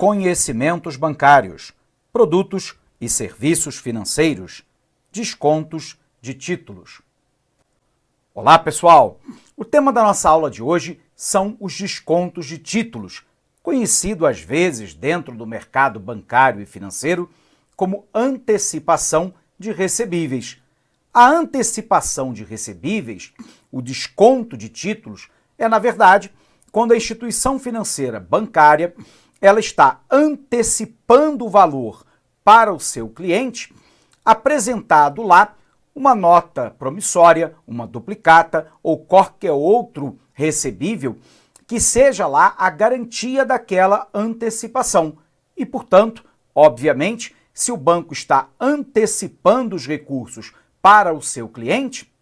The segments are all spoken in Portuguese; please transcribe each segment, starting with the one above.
conhecimentos bancários, produtos e serviços financeiros, descontos de títulos. Olá, pessoal! O tema da nossa aula de hoje são os descontos de títulos, conhecido às vezes dentro do mercado bancário e financeiro como antecipação de recebíveis. A antecipação de recebíveis, o desconto de títulos, é, na verdade, quando a instituição financeira bancária ela está antecipando o valor para o seu cliente, apresentado lá uma nota promissória, uma duplicata ou qualquer outro recebível que seja lá a garantia daquela antecipação. E, portanto, obviamente, se o banco está antecipando os recursos para o seu cliente,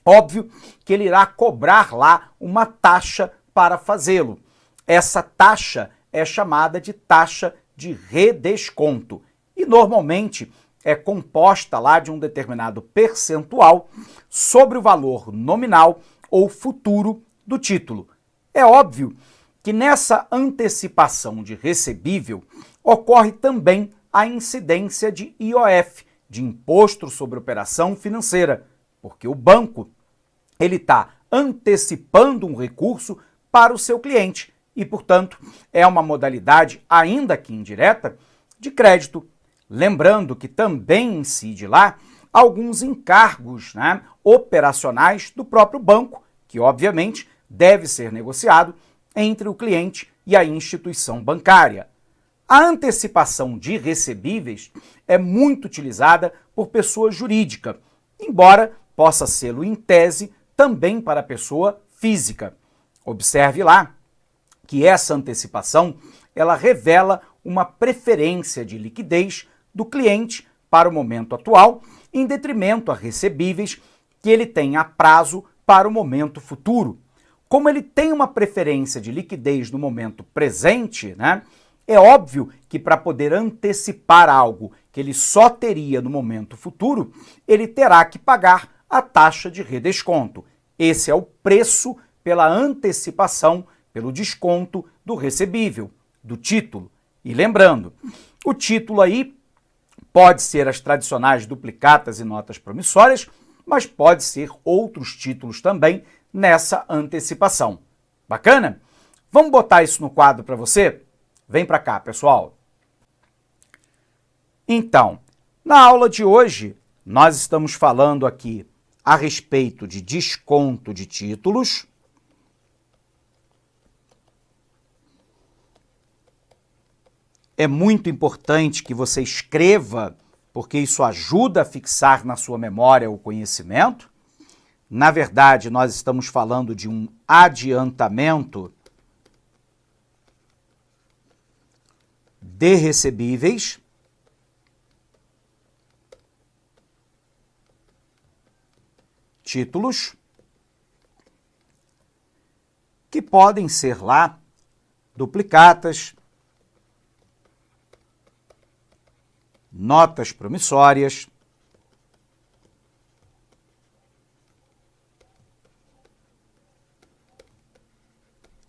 óbvio que ele irá cobrar lá uma taxa para fazê-lo. Essa taxa é chamada de taxa de redesconto e normalmente é composta lá de um determinado percentual sobre o valor nominal ou futuro do título. É óbvio que nessa antecipação de recebível ocorre também a incidência de IOF, de Imposto sobre Operação Financeira, porque o banco ele está antecipando um recurso para o seu cliente e, portanto, é uma modalidade, ainda que indireta, de crédito. Lembrando que também incide lá alguns encargos, operacionais do próprio banco, que obviamente deve ser negociado entre o cliente e a instituição bancária. A antecipação de recebíveis é muito utilizada por pessoa jurídica, embora possa ser em tese também para a pessoa física. Observe lá que essa antecipação ela revela uma preferência de liquidez do cliente para o momento atual, em detrimento a recebíveis que ele tem a prazo para o momento futuro. Como ele tem uma preferência de liquidez no momento presente, é óbvio que para poder antecipar algo que ele só teria no momento futuro, ele terá que pagar a taxa de redesconto. Esse é o preço pela antecipação, pelo desconto do recebível, do título. E lembrando, o título aí pode ser as tradicionais duplicatas e notas promissórias, mas pode ser outros títulos também nessa antecipação. Bacana? Vamos botar isso no quadro para você? Vem para cá, pessoal. Então, na aula de hoje, nós estamos falando aqui a respeito de desconto de títulos. É muito importante que você escreva, porque isso ajuda a fixar na sua memória o conhecimento. Na verdade, nós estamos falando de um adiantamento de recebíveis. Títulos que podem ser lá duplicatas, notas promissórias,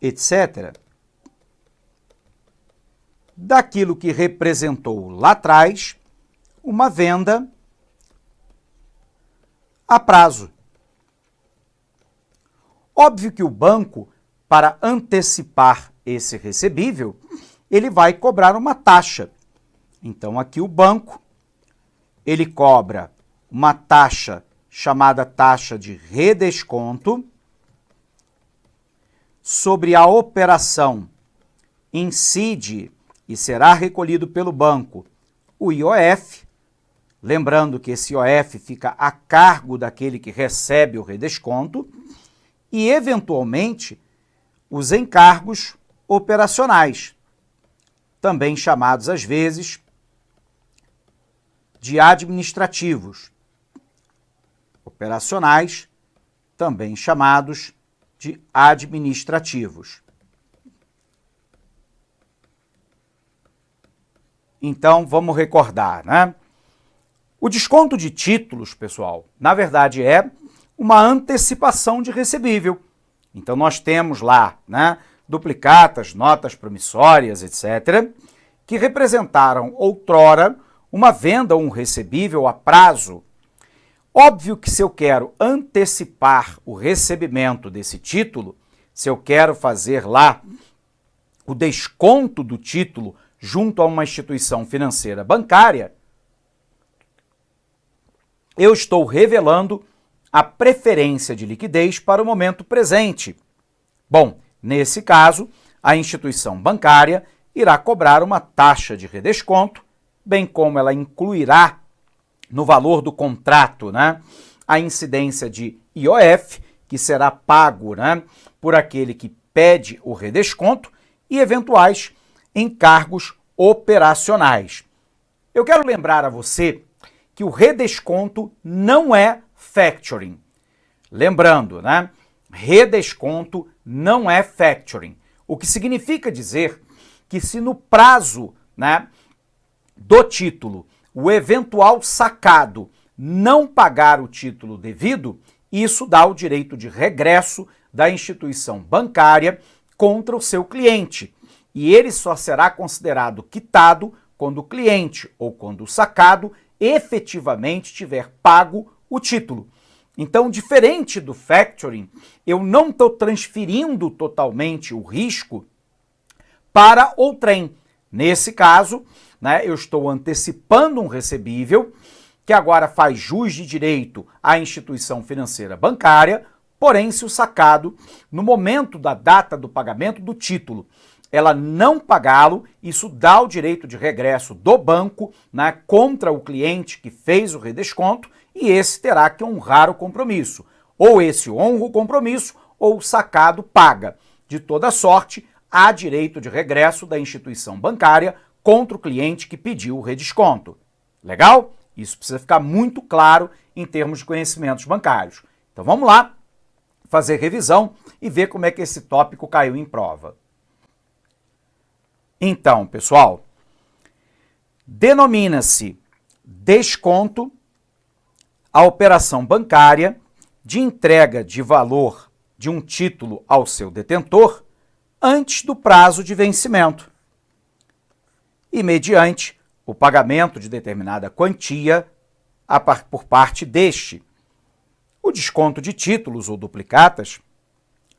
etc., daquilo que representou lá atrás uma venda a prazo. Óbvio que o banco, para antecipar esse recebível, ele vai cobrar uma taxa. Então, aqui o banco, ele cobra uma taxa chamada taxa de redesconto sobre a operação. Incide e será recolhido pelo banco o IOF, lembrando que esse IOF fica a cargo daquele que recebe o redesconto, e, eventualmente, os encargos operacionais, também chamados, às vezes, de administrativos. Operacionais, também chamados de administrativos. Então, vamos recordar, O desconto de títulos, pessoal, na verdade é uma antecipação de recebível. Então, nós temos lá, duplicatas, notas promissórias, etc. que representaram outrora uma venda ou um recebível a prazo. Óbvio que se eu quero antecipar o recebimento desse título, se eu quero fazer lá o desconto do título junto a uma instituição financeira bancária, eu estou revelando a preferência de liquidez para o momento presente. Bom, nesse caso, a instituição bancária irá cobrar uma taxa de redesconto, bem como ela incluirá no valor do contrato, a incidência de IOF, que será pago, por aquele que pede o redesconto, e eventuais encargos operacionais. Eu quero lembrar a você que o redesconto não é factoring. Lembrando, redesconto não é factoring. O que significa dizer que se no prazo, do título o eventual sacado não pagar o título devido, isso dá o direito de regresso da instituição bancária contra o seu cliente. E ele só será considerado quitado quando o cliente ou quando o sacado efetivamente tiver pago o título. Então, diferente do factoring, eu não estou transferindo totalmente o risco para outrem. Nesse caso, eu estou antecipando um recebível que agora faz jus de direito à instituição financeira bancária, porém, se o sacado, no momento da data do pagamento do título, ela não pagá-lo, isso dá o direito de regresso do banco contra o cliente que fez o redesconto, e esse terá que honrar o compromisso. Ou esse honra o compromisso, ou o sacado paga. De toda sorte, há direito de regresso da instituição bancária contra o cliente que pediu o redesconto. Legal? Isso precisa ficar muito claro em termos de conhecimentos bancários. Então vamos lá fazer revisão e ver como é que esse tópico caiu em prova. Então, pessoal, denomina-se desconto a operação bancária de entrega de valor de um título ao seu detentor antes do prazo de vencimento e mediante o pagamento de determinada quantia por parte deste. O desconto de títulos ou duplicatas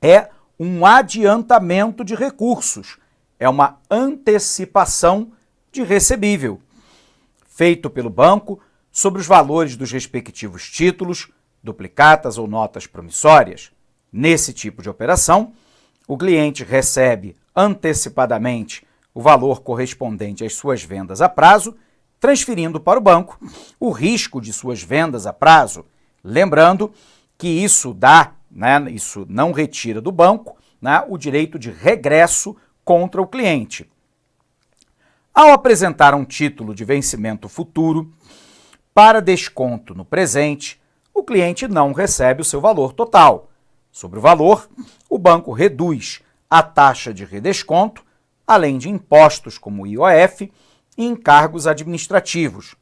é um adiantamento de recursos, é uma antecipação de recebível, feito pelo banco sobre os valores dos respectivos títulos, duplicatas ou notas promissórias. Nesse tipo de operação, o cliente recebe antecipadamente o valor correspondente às suas vendas a prazo, transferindo para o banco o risco de suas vendas a prazo. Lembrando que isso isso não retira do banco o direito de regresso contra o cliente. Ao apresentar um título de vencimento futuro para desconto no presente, o cliente não recebe o seu valor total. Sobre o valor, o banco reduz a taxa de redesconto, além de impostos como o IOF e encargos administrativos.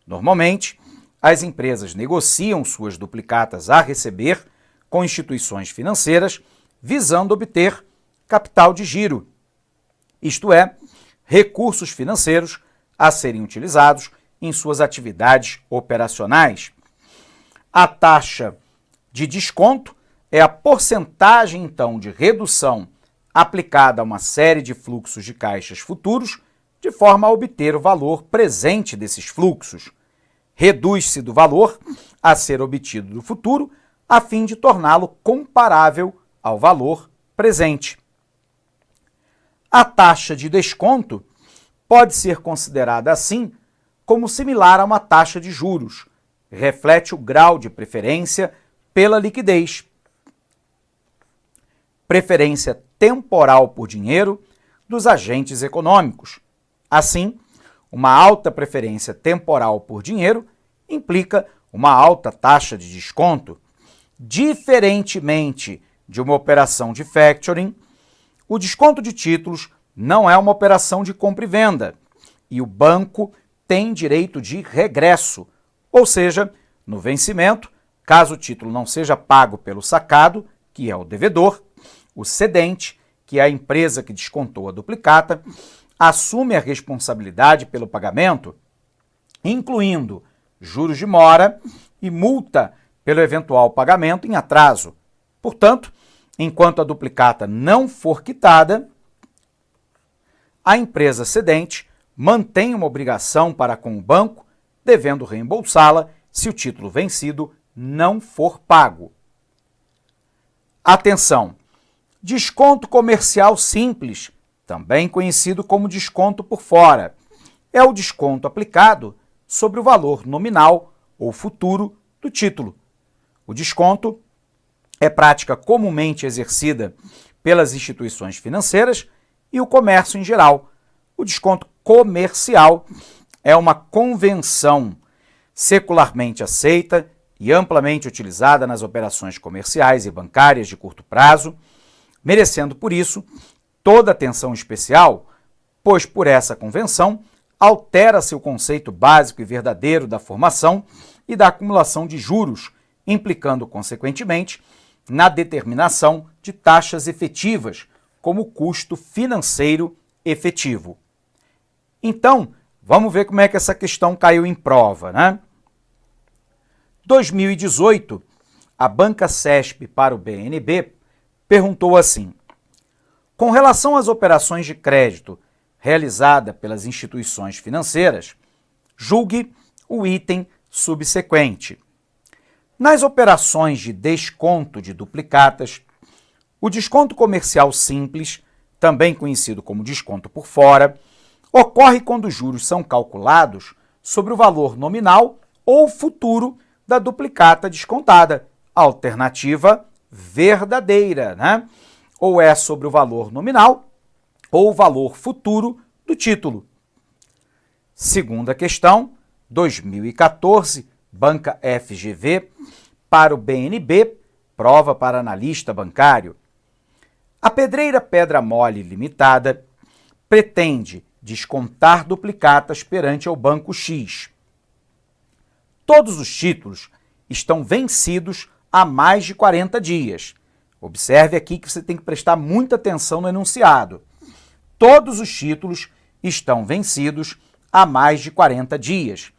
Normalmente, as empresas negociam suas duplicatas a receber com instituições financeiras, visando obter capital de giro, isto é, recursos financeiros a serem utilizados em suas atividades operacionais. A taxa de desconto é a porcentagem, então, de redução aplicada a uma série de fluxos de caixas futuros, de forma a obter o valor presente desses fluxos. Reduz-se do valor a ser obtido do futuro, a fim de torná-lo comparável ao valor presente. A taxa de desconto pode ser considerada assim como similar a uma taxa de juros. Reflete o grau de preferência pela liquidez. Preferência temporal por dinheiro dos agentes econômicos. Assim, uma alta preferência temporal por dinheiro implica uma alta taxa de desconto. Diferentemente de uma operação de factoring, o desconto de títulos não é uma operação de compra e venda, e o banco tem direito de regresso, ou seja, no vencimento, caso o título não seja pago pelo sacado, que é o devedor, o cedente, que é a empresa que descontou a duplicata, assume a responsabilidade pelo pagamento, incluindo juros de mora e multa pelo eventual pagamento em atraso. Portanto, enquanto a duplicata não for quitada, a empresa cedente mantém uma obrigação para com o banco, devendo reembolsá-la se o título vencido não for pago. Atenção! Desconto comercial simples, também conhecido como desconto por fora, é o desconto aplicado sobre o valor nominal ou futuro do título. O desconto é prática comumente exercida pelas instituições financeiras e o comércio em geral. O desconto comercial é uma convenção secularmente aceita e amplamente utilizada nas operações comerciais e bancárias de curto prazo, merecendo, por isso, toda atenção especial, pois por essa convenção altera-se o conceito básico e verdadeiro da formação e da acumulação de juros, implicando, consequentemente, na determinação de taxas efetivas, como custo financeiro efetivo. Então, vamos ver como é que essa questão caiu em prova, né? 2018, a Banca CESP para o BNB perguntou assim: com relação às operações de crédito realizada pelas instituições financeiras, julgue o item subsequente. Nas operações de desconto de duplicatas, o desconto comercial simples, também conhecido como desconto por fora, ocorre quando os juros são calculados sobre o valor nominal ou futuro da duplicata descontada. Alternativa verdadeira, né? Ou é sobre o valor nominal ou o valor futuro do título. Segunda questão, 2014, Banca FGV para o BNB, prova para analista bancário. A Pedreira Pedra Mole Limitada pretende descontar duplicatas perante ao Banco X. Todos os títulos estão vencidos há mais de 40 dias. Observe aqui que você tem que prestar muita atenção no enunciado. Todos os títulos estão vencidos há mais de 40 dias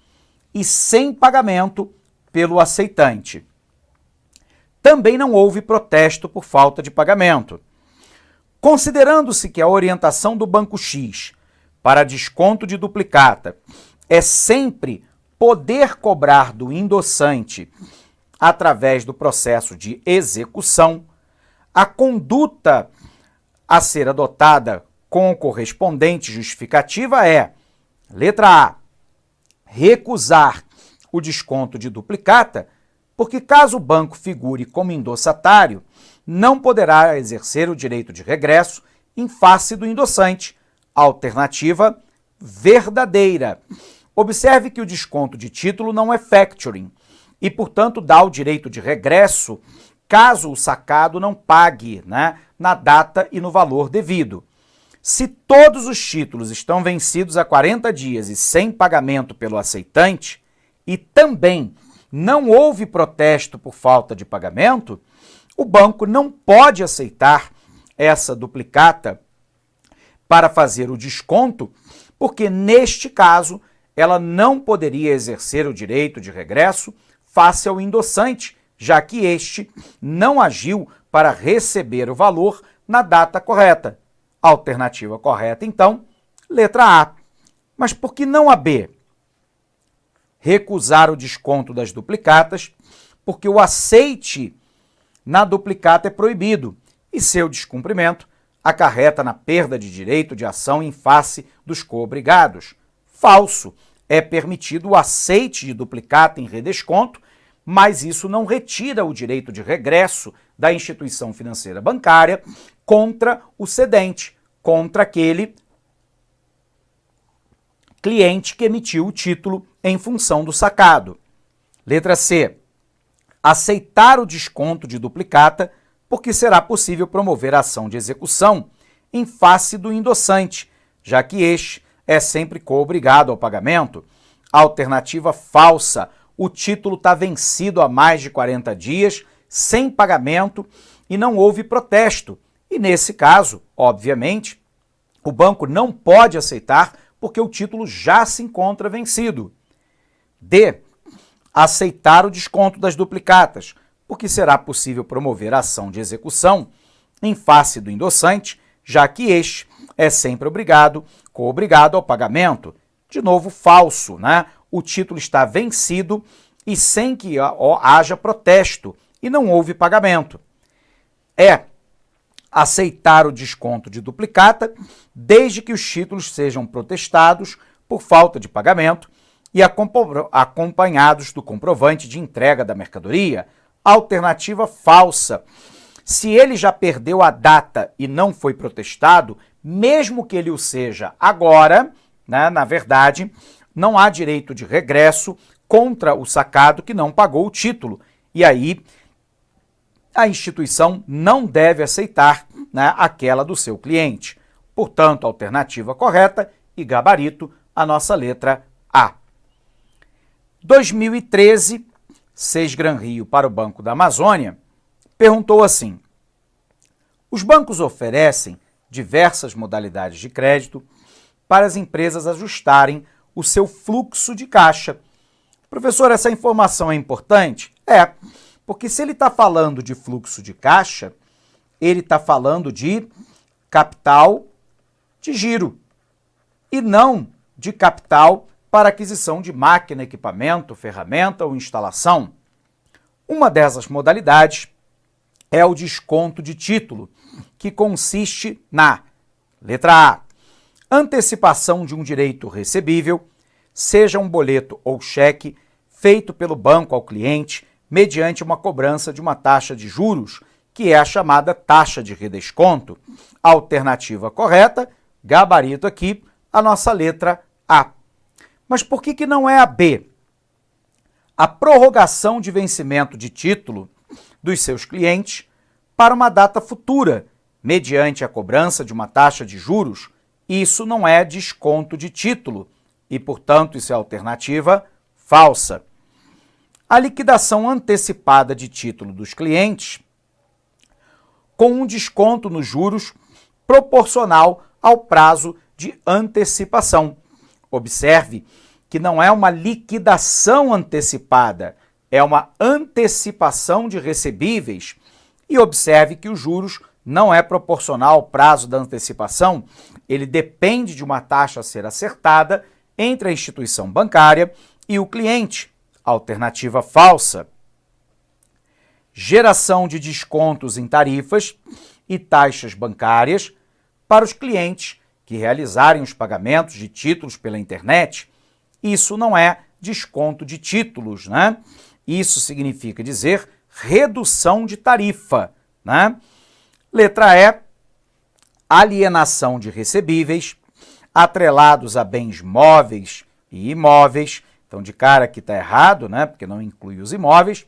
e sem pagamento pelo aceitante. Também não houve protesto por falta de pagamento. Considerando-se que a orientação do Banco X para desconto de duplicata é sempre poder cobrar do endossante através do processo de execução, a conduta a ser adotada com correspondente justificativa é: letra A, recusar o desconto de duplicata, porque caso o banco figure como endossatário, não poderá exercer o direito de regresso em face do endossante. Alternativa verdadeira. Observe que o desconto de título não é factoring e, portanto, dá o direito de regresso caso o sacado não pague, né, na data e no valor devido. Se todos os títulos estão vencidos há 40 dias e sem pagamento pelo aceitante, e também não houve protesto por falta de pagamento, o banco não pode aceitar essa duplicata para fazer o desconto, porque, neste caso, ela não poderia exercer o direito de regresso face ao endossante, já que este não agiu para receber o valor na data correta. Alternativa correta, então, letra A. Mas por que não a B? Recusar o desconto das duplicatas, porque o aceite na duplicata é proibido e seu descumprimento acarreta na perda de direito de ação em face dos coobrigados. Falso. É permitido o aceite de duplicata em redesconto, mas isso não retira o direito de regresso da instituição financeira bancária contra o cedente, contra aquele cliente que emitiu o título em função do sacado. Letra C. Aceitar o desconto de duplicata, porque será possível promover a ação de execução em face do endossante, já que este é sempre coobrigado ao pagamento. Alternativa falsa. O título está vencido há mais de 40 dias, sem pagamento, e não houve protesto. E nesse caso, obviamente, o banco não pode aceitar porque o título já se encontra vencido. D. Aceitar o desconto das duplicatas, porque será possível promover a ação de execução em face do endossante, já que este é sempre obrigado ao pagamento. De novo, falso, né? O título está vencido e sem que haja protesto e não houve pagamento. É aceitar o desconto de duplicata desde que os títulos sejam protestados por falta de pagamento e acompanhados do comprovante de entrega da mercadoria. Alternativa falsa. Se ele já perdeu a data e não foi protestado, mesmo que ele o seja agora, né, na verdade, não há direito de regresso contra o sacado que não pagou o título. E aí, a instituição não deve aceitar, né, aquela do seu cliente. Portanto, alternativa correta e gabarito, a nossa letra A. 2013, Sesgran Rio para o Banco da Amazônia, perguntou assim: os bancos oferecem diversas modalidades de crédito para as empresas ajustarem o seu fluxo de caixa. Professor, essa informação é importante? É, porque se ele está falando de fluxo de caixa, ele está falando de capital de giro e não de capital para aquisição de máquina, equipamento, ferramenta ou instalação. Uma dessas modalidades é o desconto de título, que consiste na letra A, antecipação de um direito recebível, seja um boleto ou cheque, feito pelo banco ao cliente mediante uma cobrança de uma taxa de juros, que é a chamada taxa de redesconto. Alternativa correta, gabarito aqui, a nossa letra A. Mas por que não é a B? A prorrogação de vencimento de título dos seus clientes para uma data futura, mediante a cobrança de uma taxa de juros, isso não é desconto de título e, portanto, isso é alternativa falsa. A liquidação antecipada de título dos clientes com um desconto nos juros proporcional ao prazo de antecipação. Observe que não é uma liquidação antecipada, é uma antecipação de recebíveis. E observe que os juros não é proporcional ao prazo da antecipação, ele depende de uma taxa a ser acertada entre a instituição bancária e o cliente. Alternativa falsa. Geração de descontos em tarifas e taxas bancárias para os clientes que realizarem os pagamentos de títulos pela internet. Isso não é desconto de títulos, né? Isso significa dizer redução de tarifa, né? Letra E, alienação de recebíveis atrelados a bens móveis e imóveis. Então, de cara aqui está errado, né? Porque não inclui os imóveis,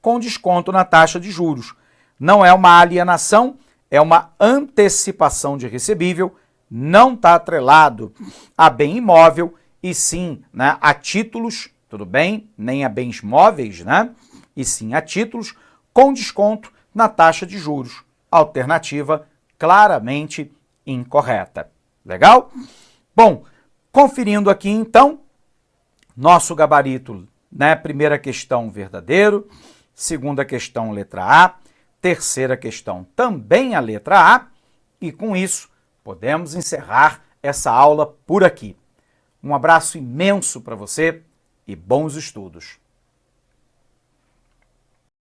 com desconto na taxa de juros. Não é uma alienação, é uma antecipação de recebível, não está atrelado a bem imóvel, e sim, né, a títulos, tudo bem? Nem a bens móveis, né? E sim a títulos, com desconto na taxa de juros. Alternativa claramente incorreta. Legal? Bom, conferindo aqui então, nosso gabarito, né? Primeira questão, verdadeiro. Segunda questão, letra A. Terceira questão, também a letra A. E com isso, podemos encerrar essa aula por aqui. Um abraço imenso para você e bons estudos!